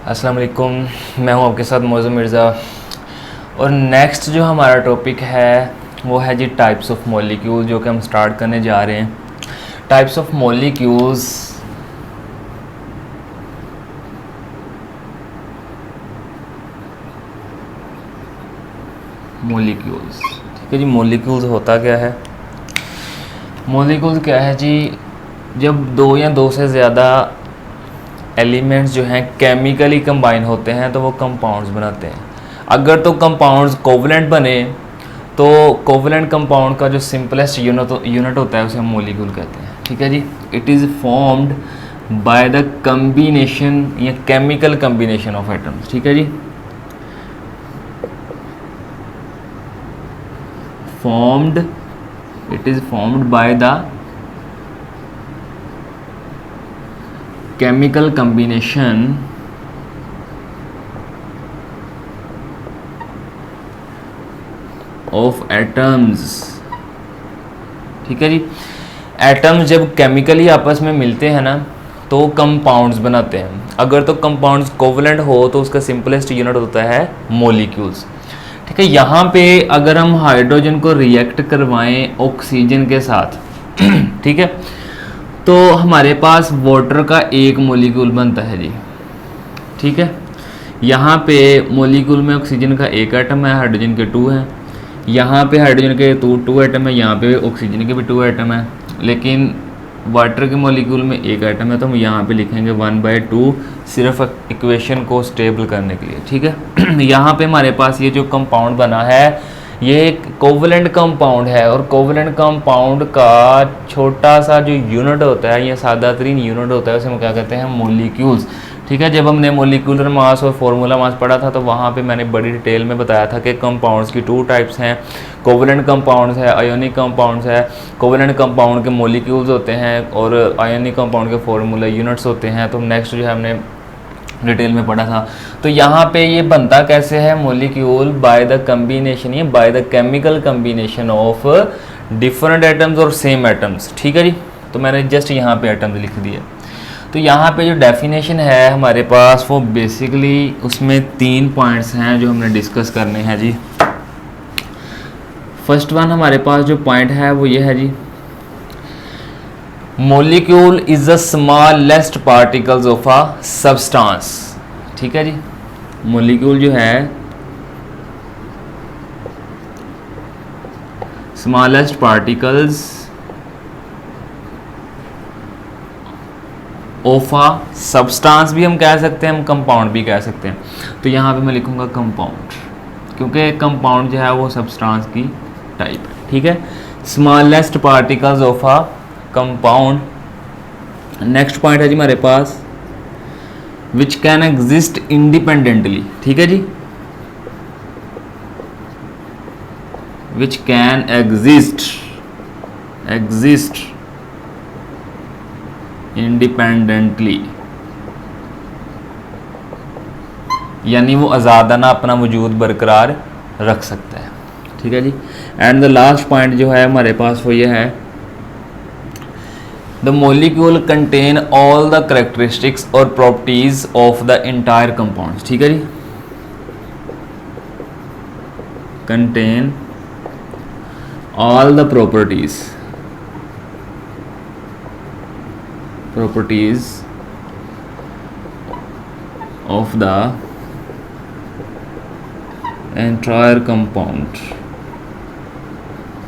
अस्सलाम वालेकुम, मैं हूं आपके साथ मौज़ूम मिर्ज़ा। और नेक्स्ट जो हमारा टॉपिक है वो है जी टाइप्स ऑफ मॉलिक्यूल, जो कि हम स्टार्ट करने जा रहे हैं। टाइप्स ऑफ मॉलिक्यूल्स ठीक है जी। मॉलिक्यूल्स होता क्या है? मॉलिक्यूल्स क्या है जी, जब दो या दो से ज़्यादा एलिमेंट्स जो हैं केमिकली कंबाइन होते हैं तो वो कंपाउंड्स बनाते हैं। अगर तो कंपाउंड्स कोवलेंट बने तो कोवलेंट कंपाउंड का जो सिंपलेस्ट यूनिट होता है उसे हम मॉलिक्यूल कहते हैं। ठीक है जी। It is formed by the combination या केमिकल कम्बिनेशन ऑफ एटम्स। ठीक है जी। It is formed by the chemical combination of atoms। ठीक है जी। एटम्स जब केमिकली आपस में मिलते हैं ना तो कंपाउंड्स बनाते हैं। अगर तो कंपाउंड्स कोवलेंट हो तो उसका सिंपलेस्ट यूनिट होता है मॉलिक्यूल्स। ठीक है। यहाँ पे अगर हम हाइड्रोजन को रिएक्ट करवाएं ऑक्सीजन के साथ ठीक है, तो हमारे पास वाटर का एक मॉलिक्यूल बनता है जी। ठीक है। यहाँ पे मॉलिक्यूल में ऑक्सीजन का एक एटम है, हाइड्रोजन के 2 हैं। यहाँ पे हाइड्रोजन के टू एटम है, यहाँ पे ऑक्सीजन के भी 2 एटम है। लेकिन वाटर के मॉलिक्यूल में एक एटम है तो हम यहाँ पे लिखेंगे 1/2 सिर्फ इक्वेशन को स्टेबल करने के लिए। ठीक है। यहाँ पे हमारे पास ये जो कंपाउंड बना है ये एक कोवलेंट कंपाउंड है, और कोवलेंट कंपाउंड का छोटा सा जो यूनिट होता है या सादा तरीन यूनिट होता है उसे हम क्या कहते हैं? मॉलिक्यूल्स। ठीक है। जब हमने मॉलिक्यूलर मास और फार्मूला मास पढ़ा था तो वहाँ पे मैंने बड़ी डिटेल में बताया था कि कंपाउंड्स की 2 टाइप्स हैं, कोवलेंट कंपाउंड्स है, आयोनिक कंपाउंड्स है। कोवलेंट कंपाउंड के मॉलिक्यूल्स होते हैं और आयोनिक कंपाउंड के फार्मूला यूनिट्स होते हैं। तो नेक्स्ट जो है हमने डिटेल में पढ़ा था। तो यहाँ पे ये बनता कैसे है मॉलिक्यूल? बाय द कम्बिनेशन, ये by the chemical combination of different atoms और सेम एटम्स। ठीक है जी। तो मैंने जस्ट यहाँ पे एटम्स लिख दिए। तो यहाँ पे जो डेफिनेशन है हमारे पास वो बेसिकली उसमें 3 पॉइंट्स हैं जो हमने डिस्कस करने हैं जी। फर्स्ट वन हमारे पास जो पॉइंट है वो ये है जी, molecule is the smallest particles of a substance. ठीक है जी। मॉलिक्यूल जो है smallest particles of a substance भी हम कह सकते हैं, हम कंपाउंड भी कह सकते हैं। तो यहाँ पे मैं लिखूंगा कंपाउंड, क्योंकि कंपाउंड जो है वो सब्सटेंस की टाइप है। ठीक है। Smallest particles of a compound. Next point है जी हमारे पास विच कैन एग्जिस्ट इंडिपेंडेंटली। ठीक है जी। विच कैन एग्जिस्ट इंडिपेंडेंटली, यानी वो आज़ादाना अपना वजूद बरकरार रख सकता है। ठीक है जी। एंड द लास्ट पॉइंट जो है हमारे पास वो ये है, the molecule contain all the characteristics और properties of the entire compound. ठीक है जी। Contain all the properties of the entire compound.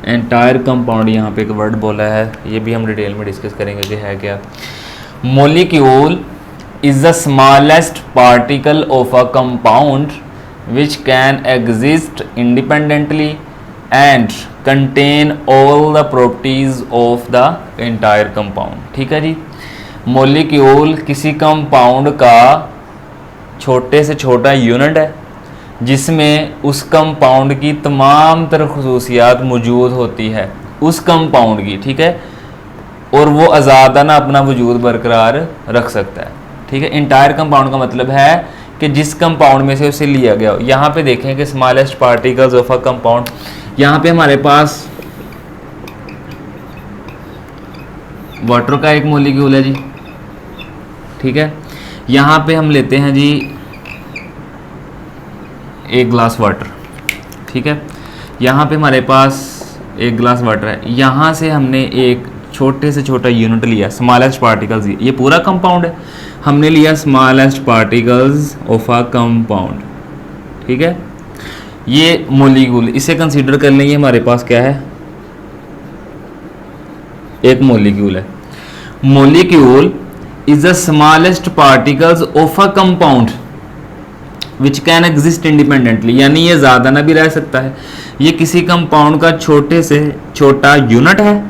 Entire compound यहाँ पे एक वर्ड बोला है, ये भी हम डिटेल में डिस्कस करेंगे कि है क्या। Molecule is the smallest particle of a compound which can exist independently and contain all the properties of the entire compound. ठीक है जी। मॉलिक्यूल किसी कंपाउंड का छोटे से छोटा यूनिट है जिसमें उस कंपाउंड की तमाम तरह खुसूसियात मौजूद होती है उस कंपाउंड की। ठीक है। और वो आज़ादाना अपना वजूद बरकरार रख सकता है। ठीक है। इंटायर कंपाउंड का मतलब है कि जिस कंपाउंड में से उसे लिया गया हो। यहाँ पे देखें कि smallest particles of a compound, यहाँ पे हमारे पास वाटर का एक मॉलिक्यूल है जी। ठीक है। यहाँ पे हम लेते हैं जी 1 ग्लास वाटर, ठीक है। यहाँ पे हमारे पास 1 ग्लास वाटर है, यहाँ से हमने एक छोटे से छोटा यूनिट लिया, स्मॉलेस्ट पार्टिकल्स, ये पूरा कंपाउंड है, हमने लिया smallest particles of a compound, ठीक है। ये मोलिक्यूल, इसे कंसीडर कर लें, ये हमारे पास क्या है, एक मोलिक्यूल है। Molecule is the smallest particles of a compound which can exist independently, यानी ये ज़्यादा ना भी रह सकता है, ये किसी कंपाउंड का छोटे से छोटा यूनिट है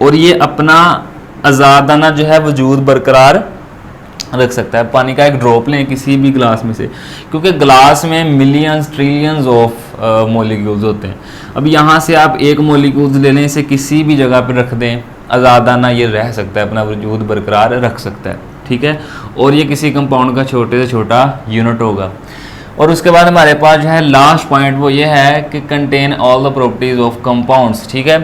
और ये अपना आज़ादाना जो है वजूद बरकरार रख सकता है। पानी का एक ड्रॉप लें किसी भी ग्लास में से, क्योंकि ग्लास में मिलियंस ट्रिलियंस ऑफ मोलिक्यूल्स होते हैं। अब यहाँ से आप एक मोलिक्यूल्स ले लें, इसे किसी भी जगह पर रख दें, आज़ादाना ये रह सकता है, अपना वजूद बरकरार रख सकता है, ठीक है। और ये किसी कंपाउंड का छोटे से छोटा यूनिट होगा। और उसके बाद हमारे पास जो है लास्ट पॉइंट वो ये है कि contain all the properties of compounds, ठीक है।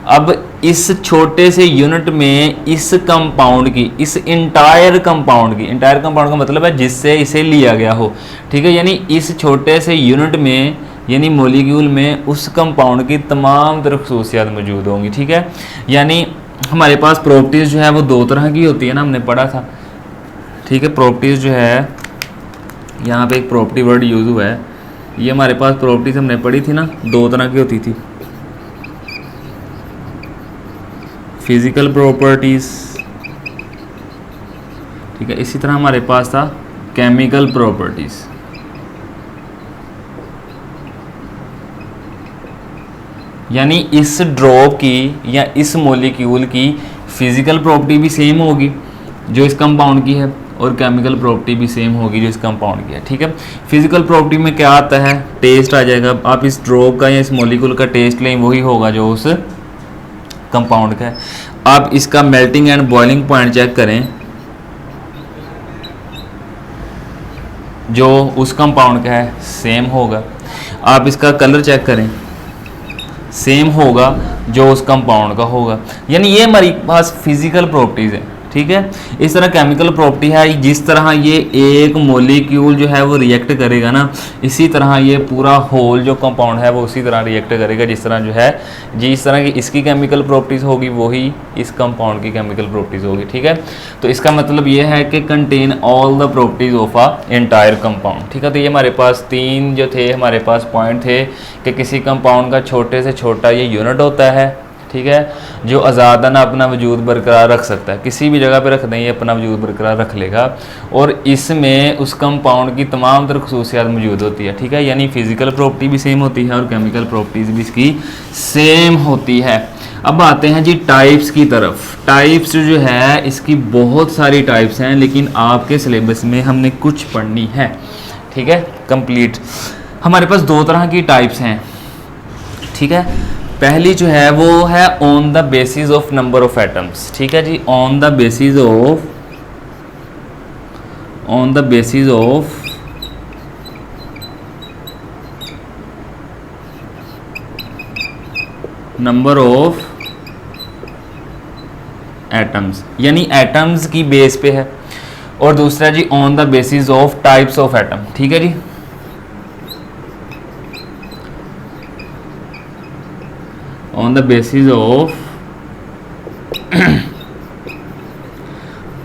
अब इस छोटे से यूनिट में इस कंपाउंड की, इस इंटायर कंपाउंड की, इंटायर कंपाउंड का मतलब है जिससे इसे लिया गया हो, ठीक है, यानी इस छोटे से यूनिट में यानी मोलिक्यूल में उस कंपाउंड की तमाम तरह खसूसियात मौजूद होंगी, ठीक है। यानी हमारे पास प्रॉपर्टीज़ जो है वो 2 तरह की होती है ना, हमने पढ़ा था, ठीक है। प्रॉपर्टीज़ जो है, यहाँ पे एक प्रॉपर्टी वर्ड यूज़ हुआ है, ये हमारे पास प्रॉपर्टीज़ हमने पढ़ी थी ना, 2 तरह की होती थी, फिजिकल प्रॉपर्टीज़, ठीक है। इसी तरह हमारे पास था केमिकल प्रॉपर्टीज़। यानी इस ड्रॉप की या इस मोलिक्यूल की फिजिकल प्रॉपर्टी भी सेम होगी जो इस कंपाउंड की है, और केमिकल प्रॉपर्टी भी सेम होगी जो इस कंपाउंड की है, ठीक है। फिजिकल प्रॉपर्टी में क्या आता है, टेस्ट आ जाएगा। आप इस ड्रॉप का या इस मोलिक्यूल का टेस्ट लें, वही होगा जो उस कंपाउंड का है। आप इसका melting and boiling point check करें, जो उस कंपाउंड का है सेम होगा। आप इसका कलर चेक करें, सेम होगा जो उस कंपाउंड का होगा। यानी ये हमारी पास फिजिकल प्रॉपर्टीज़ है, ठीक है। इस तरह केमिकल प्रॉपर्टी है, जिस तरह ये एक मोलिक्यूल जो है वो रिएक्ट करेगा ना, इसी तरह ये पूरा होल जो कंपाउंड है वो उसी तरह रिएक्ट करेगा, जिस तरह जो है जिस तरह की इसकी केमिकल प्रॉपर्टीज़ होगी वही इस कंपाउंड की केमिकल प्रॉपर्टीज़ होगी, ठीक है। तो इसका मतलब ये है कि contain all the properties of a entire compound, ठीक है। तो ये हमारे पास 3 जो थे हमारे पास पॉइंट थे कि किसी कंपाउंड का छोटे से छोटा ये यूनिट होता है, ठीक है, जो आज़ादाना अपना वजूद बरकरार रख सकता है, किसी भी जगह पे रख दें ये अपना वजूद बरकरार रख लेगा, और इसमें उस कंपाउंड की तमाम तरह खसूसियात मौजूद होती है, ठीक है। यानी फिजिकल प्रॉपर्टी भी सेम होती है और केमिकल प्रॉपर्टीज़ भी इसकी सेम होती है। अब आते हैं जी टाइप्स की तरफ। टाइप्स जो है इसकी बहुत सारी टाइप्स हैं, लेकिन आपके सिलेबस में हमने कुछ पढ़नी है, ठीक है, कंप्लीट। हमारे पास 2 तरह की टाइप्स हैं, ठीक है। पहली जो है वो है on the basis of number of atoms, ठीक है जी, on the basis of number of atoms, यानी एटम्स की बेस पे है। और दूसरा जी on the basis of types of atom, ठीक है जी। On the basis of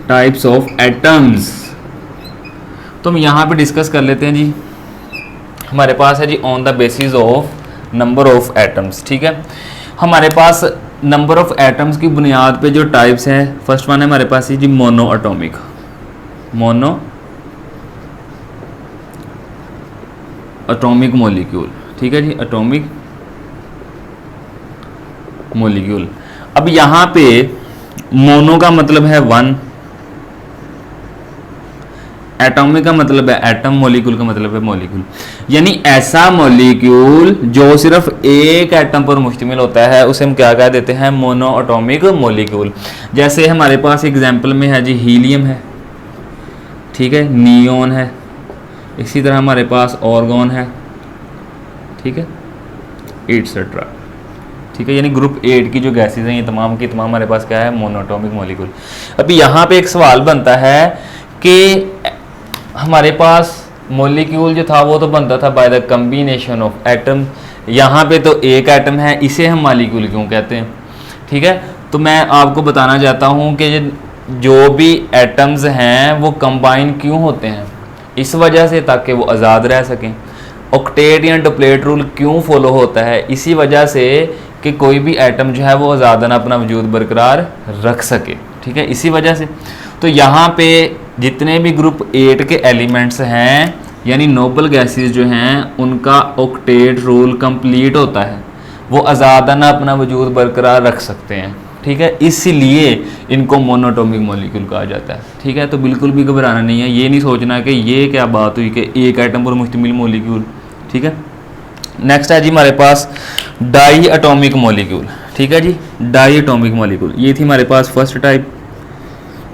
types of atoms, तो हम यहाँ पे डिस्कस कर लेते हैं जी। हमारे पास है जी on the basis of number of atoms, ठीक है। हमारे पास नंबर ऑफ एटम्स की बुनियाद पे जो टाइप्स हैं, फर्स्ट वन है हमारे पास है जी monoatomic, monoatomic molecule, ठीक है जी, एटॉमिक मॉलिक्यूल। अब यहाँ पे मोनो का मतलब है 1, एटॉमिक का मतलब है एटम, मॉलिक्यूल का मतलब है मॉलिक्यूल। यानी ऐसा मॉलिक्यूल जो सिर्फ एक एटम पर मुश्तमिल होता है उसे हम क्या कह देते हैं, मोनो एटॉमिक मॉलिक्यूल। जैसे हमारे पास एग्जाम्पल में है जी हीलियम है, ठीक है, नियोन है, इसी तरह हमारे पास ऑर्गन है, ठीक है, एटसेट्रा, ठीक है। यानी ग्रुप 8 की जो गैसेज हैं ये तमाम की तमाम हमारे पास क्या है, मोनोटॉमिक मॉलिक्यूल। अभी यहाँ पे एक सवाल बनता है कि हमारे पास मॉलिक्यूल जो था वो तो बनता था bye the combination of atom, यहाँ पे तो एक एटम है, इसे हम मॉलिक्यूल क्यों कहते हैं, ठीक है। तो मैं आपको बताना चाहता हूँ कि जो भी एटम्स हैं वो कंबाइन क्यों होते हैं, इस वजह से ताकि वो आज़ाद रह सकें। ऑक्टेट या डुप्लेट रूल क्यों फॉलो होता है, इसी वजह से कि कोई भी एटम जो है वो आज़ादना अपना वजूद बरकरार रख सके, ठीक है, इसी वजह से। तो यहाँ पे जितने भी ग्रुप 8 के एलिमेंट्स हैं यानी नोबल गैसेस जो हैं उनका ऑक्टेट रूल कंप्लीट होता है, वो आज़ादना अपना वजूद बरकरार रख सकते हैं, ठीक है, इसलिए इनको मोनोटॉमिक मॉलिक्यूल कहा जाता है, ठीक है। तो बिल्कुल भी घबराना नहीं है, ये नहीं सोचना कि ये क्या बात हुई कि एक एटम पर मुश्तमिल मॉलिक्यूल, ठीक है। नेक्स्ट है जी हमारे पास डाई एटॉमिक मॉलिक्यूल, ठीक है जी, डाई एटॉमिक मॉलिक्यूल, ये थी हमारे पास फर्स्ट टाइप।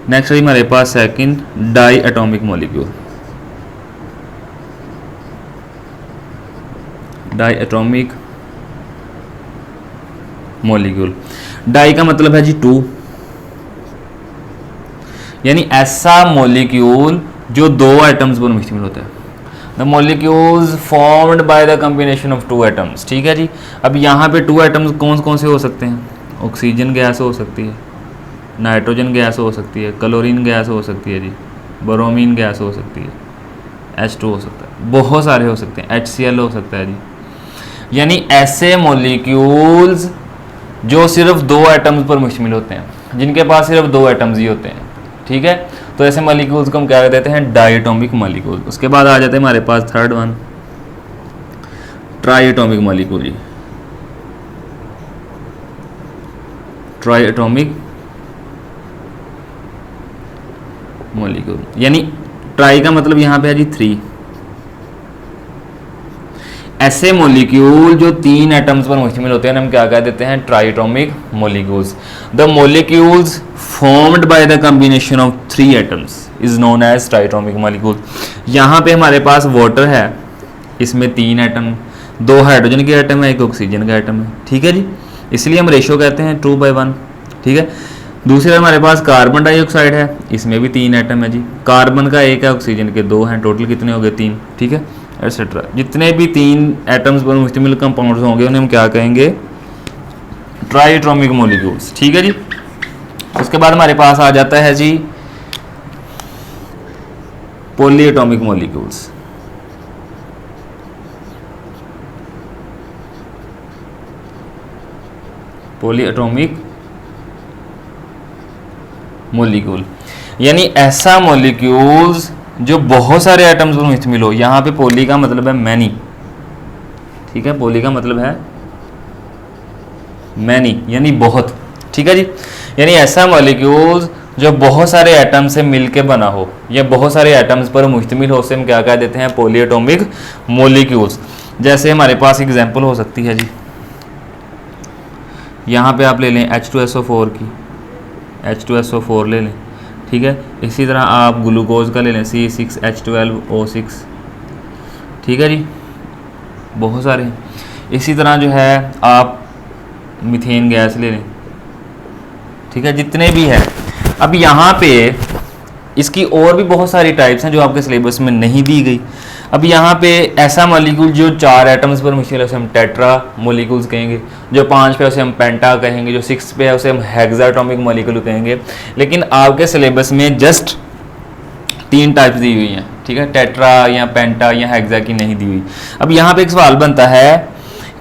नेक्स्ट है हमारे पास second diatomic molecule, diatomic molecule. Di का मतलब है जी 2, यानी ऐसा मॉलिक्यूल जो दो एटम्स पर मुश्तमिल होता है। The molecules formed by the combination of 2 atoms, ठीक है जी। अब यहाँ पे 2 एटम्स कौन कौन से हो सकते हैं, ऑक्सीजन गैस हो सकती है, नाइट्रोजन गैस हो सकती है, क्लोरीन गैस हो सकती है जी, ब्रोमीन गैस हो सकती है, H2 हो सकता है, बहुत सारे हो सकते हैं, HCl हो सकता है जी। यानी ऐसे मॉलिक्यूल्स जो सिर्फ 2 एटम्स पर मुश्तमिल होते हैं, जिनके पास सिर्फ 2 एटम्स ही होते हैं, ठीक है। तो ऐसे मॉलिक्यूल्स को हम क्या कहते हैं, डायटोमिक मॉलिक्यूल। उसके बाद आ जाते हैं हमारे पास थर्ड वन ट्राइएटॉमिक मॉलिक्यूल जी, ट्राइएटॉमिक मॉलिक्यूल, यानी ट्राई का मतलब यहाँ पे है जी 3, ऐसे मॉलिक्यूल जो 3 एटम्स पर मुश्तमिल होते हैं हम क्या कह देते हैं, triatomic molecules. The molecules formed by the combination of 3 atoms is known as triatomic molecule. यहाँ पे हमारे पास वाटर है, इसमें 3 एटम, 2 हाइड्रोजन के एटम है, 1 ऑक्सीजन का एटम है, ठीक है जी, इसलिए हम रेशो कहते हैं 2/1, ठीक है। दूसरे हमारे पास कार्बन डाइऑक्साइड है, इसमें भी 3 एटम है जी, कार्बन का 1 है, ऑक्सीजन के 2 हैं, टोटल कितने हो गए 3, ठीक है, एटसेट्रा। जितने भी 3 एटम्स पर मुश्तमिल कंपाउंड्स होंगे उन्हें हम क्या कहेंगे, ट्राइएटॉमिक मॉलिक्यूल्स, ठीक है जी। उसके बाद हमारे पास आ जाता है जी पॉलीएटॉमिक मॉलिक्यूल्स, पॉलीएटॉमिक मॉलिक्यूल, यानी ऐसा मॉलिक्यूल्स जो बहुत सारे एटम्स पर मुश्तमिल हो। यहाँ पे पॉली का मतलब है मैनी, ठीक है, पॉली का मतलब है मैनी यानी बहुत, ठीक है जी। यानी ऐसा मॉलिक्यूल्स जो बहुत सारे एटम्स से मिलके बना हो या बहुत सारे एटम्स पर मुश्तमिल हो, उसे हम क्या कह देते हैं, पॉलीएटॉमिक मॉलिक्यूल्स। जैसे हमारे पास एग्जांपल हो सकती है जी, यहाँ पे आप ले लें H2SO4 की, H2SO4 ले लें, ठीक है। इसी तरह आप ग्लूकोज का ले लें C6H12O6, ठीक है जी, बहुत सारे हैं। इसी तरह जो है आप मीथेन गैस ले लें, ठीक है, जितने भी हैं। अब यहाँ पे इसकी और भी बहुत सारी टाइप्स हैं जो आपके सिलेबस में नहीं दी गई। अब यहाँ पे ऐसा मॉलिक्यूल जो 4 एटम्स पर मुश्तमिल है उसे हम टेट्रा मॉलिक्यूल्स कहेंगे, जो 5 पे उसे हम पेंटा कहेंगे, जो 6 पे है उसे हम हेक्साटॉमिक मॉलिक्यूल कहेंगे। लेकिन आपके सिलेबस में जस्ट 3 टाइप्स दी हुई हैं, ठीक है, टेट्रा या पेंटा या हेक्सा की नहीं दी हुई। अब यहाँ पे एक सवाल बनता है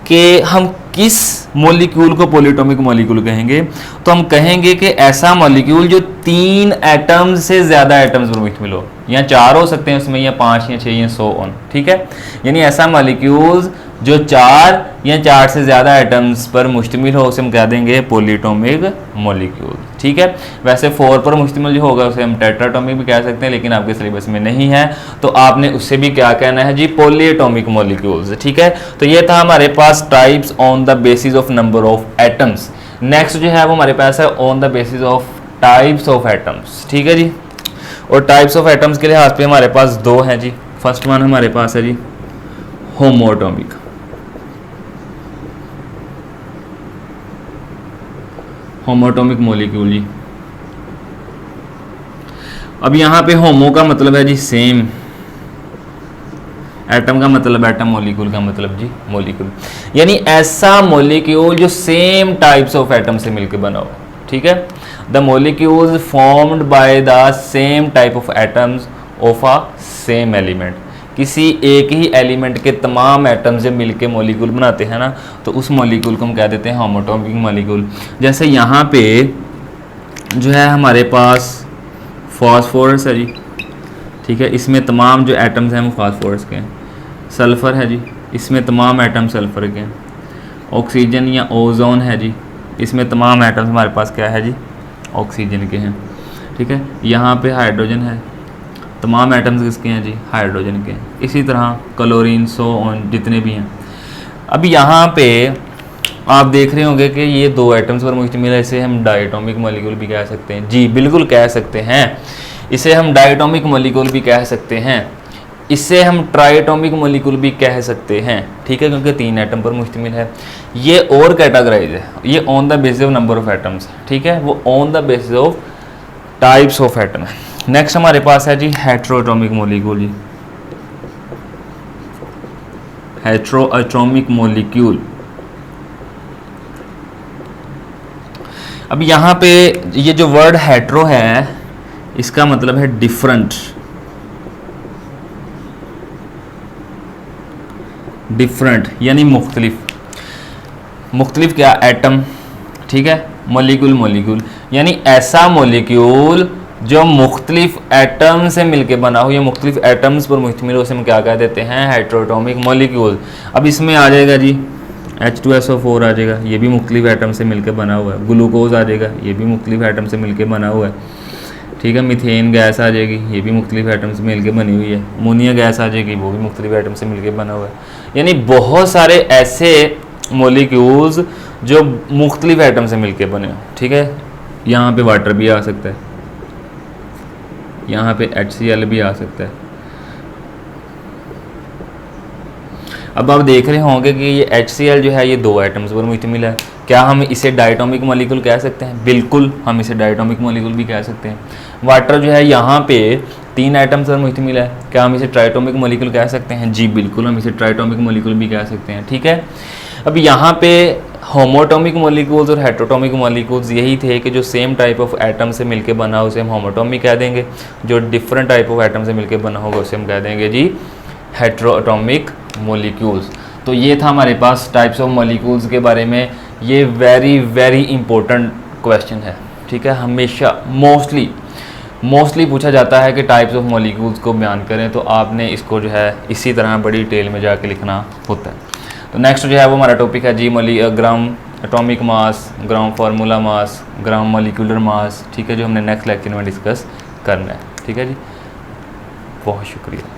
कि हम किस मॉलिक्यूल को पॉलीएटॉमिक मॉलिक्यूल कहेंगे, तो हम कहेंगे कि ऐसा मॉलिक्यूल जो 3 एटम्स से ज़्यादा एटम्स पर मुश्तमिल हो, या 4 हो सकते हैं उसमें, या 5 या 6 या सो ऑन, ठीक है। यानी ऐसा मॉलिक्यूल्स जो 4 या 4 से ज़्यादा एटम्स पर मुश्तमिल हो उसे हम कह देंगे पॉलीएटॉमिक मॉलिक्यूल, ठीक है। वैसे 4 पर मुश्तमिल जो होगा उसे हम टेट्राटॉमिक भी कह सकते हैं, लेकिन आपके सिलेबस में नहीं है, तो आपने उससे भी क्या कहना है जी, पॉलीएटॉमिक मॉलिक्यूल्स, ठीक है। तो ये था हमारे पास types on the basis of number of atoms. Next जो है वो हमारे पास है on the basis of types of atoms, ठीक है जी। और टाइप्स ऑफ एटम्स के लिहाज पे हमारे पास 2 हैं जी। फर्स्ट वन हमारे पास है जी होमोएटॉमिक, होमोएटॉमिक मॉलिक्यूल जी। अब यहाँ पे होमो का मतलब है जी सेम, एटम का मतलब एटम, मॉलिक्यूल का मतलब जी मॉलिक्यूल, यानी ऐसा मॉलिक्यूल जो सेम टाइप्स ऑफ एटम से मिलकर बना हो। ठीक है, the molecules formed by the same type of atoms of a same element. किसी एक ही एलिमेंट के तमाम एटम्स जब मिलके मॉलिक्यूल बनाते हैं ना, तो उस मॉलिक्यूल को हम कह देते हैं होमोटॉमिक मॉलिक्यूल। जैसे यहाँ पे जो है हमारे पास फॉस्फोरस है जी, ठीक है, इसमें तमाम जो एटम्स हैं वो फास्फोरस के हैं। सल्फ़र है जी, इसमें तमाम एटम सल्फ़र के हैं। ऑक्सीजन या ओजोन है जी, इसमें तमाम एटम्स हमारे पास क्या है जी, ऑक्सीजन के हैं। ठीक है, यहाँ पे हाइड्रोजन है, तमाम एटम्स किसके हैं जी, हाइड्रोजन के हैं। इसी तरह क्लोरीन, सो ऑन, जितने भी हैं। अब यहाँ पे आप देख रहे होंगे कि ये दो एटम्स पर मुश्तमिल है, इसे हम डायटोमिक मॉलिक्यूल भी कह सकते हैं। जी बिल्कुल कह सकते हैं, इसे हम डायटोमिक मॉलिक्यूल भी कह सकते हैं, इससे हम ट्राइटोमिक मॉलिक्यूल भी कह सकते हैं। ठीक है, क्योंकि 3 एटम पर मुश्तमिल है। ये और कैटेगराइज है, ये on the basis of number of atoms. ठीक है, वो on the basis of types of atom है। नेक्स्ट हमारे पास है जी हेट्रोएटॉमिक मॉलिक्यूल जी, हेट्रोएटॉमिक मॉलिक्यूल। अब यहाँ पे ये जो वर्ड हेट्रो है, इसका मतलब है डिफरेंट, डिफरेंट यानी मुख्तलिफ। मुख्तलिफ क्या, एटम, ठीक है, मॉलिक्यूल, मॉलिक्यूल यानी ऐसा मॉलिक्यूल जो मुख्तलिफ एटम से मिलके बना हो या मुख्तलिफ एटम्स पर मुश्तमिल हो, उसे हम क्या कह देते हैं, हेट्रोएटॉमिक मॉलिक्यूल। अब इसमें आ जाएगा जी H2SO4 आ जाएगा, ये भी मुख्तलिफ एटम से मिलकर बना हुआ है। ग्लूकोज आ जाएगा, ये भी मुख्तलिफ एटम से मिलकर बना हुआ है। ठीक है, मीथेन गैस आ जाएगी, ये भी मुख्तलिफ एटम से मिलकर बनी हुई है। अमोनिया गैस आ जाएगी, वो भी मुख्तलिफ एटम से मिलकर बना हुआ है। यानी बहुत सारे ऐसे मॉलिक्यूल्स जो मुख्तलिफ एटम से मिलकर बने हो। ठीक है, यहाँ पे वाटर भी आ सकता है, यहाँ पे HCl भी आ सकता है। अब आप देख रहे होंगे कि ये HCl जो है ये 2 एटम्स पर मुश्तमिल है। क्या हम इसे डायटोमिक मॉलिक्यूल कह सकते हैं? बिल्कुल, हम इसे डायटोमिक मॉलिक्यूल भी कह सकते हैं। वाटर जो है यहाँ पे 3 एटम्स पर मुश्तमिल है, क्या हम इसे ट्राइटोमिक मॉलिक्यूल कह सकते हैं? जी बिल्कुल, हम इसे ट्राइटोमिक मॉलिक्यूल भी कह सकते हैं। ठीक है, अब यहाँ पे होमोटोमिक मॉलिक्यूल्स और हेट्रोटोमिक मॉलिक्यूल्स यही थे कि जो सेम टाइप ऑफ एटम से मिलके बना हो उसे हम होमोटोमिक कह देंगे, जो डिफरेंट टाइप ऑफ एटम से मिलके बना होगा उसे हम कह देंगे जी हेट्रोटोमिक मॉलिक्यूल्स। तो ये था हमारे पास टाइप्स ऑफ मॉलिक्यूल्स के बारे में। ये वेरी वेरी इंपॉर्टेंट क्वेश्चन है। ठीक है, हमेशा मोस्टली पूछा जाता है कि टाइप्स ऑफ मॉलिक्यूल्स को बयान करें, तो आपने इसको जो है इसी तरह बड़ी डिटेल में जाके लिखना होता है। तो नेक्स्ट जो है वो हमारा टॉपिक है जी gram atomic mass, gram formula mass, gram molecular mass. ठीक है, जो हमने नेक्स्ट लेक्चर में डिस्कस करना है। ठीक है जी, बहुत शुक्रिया।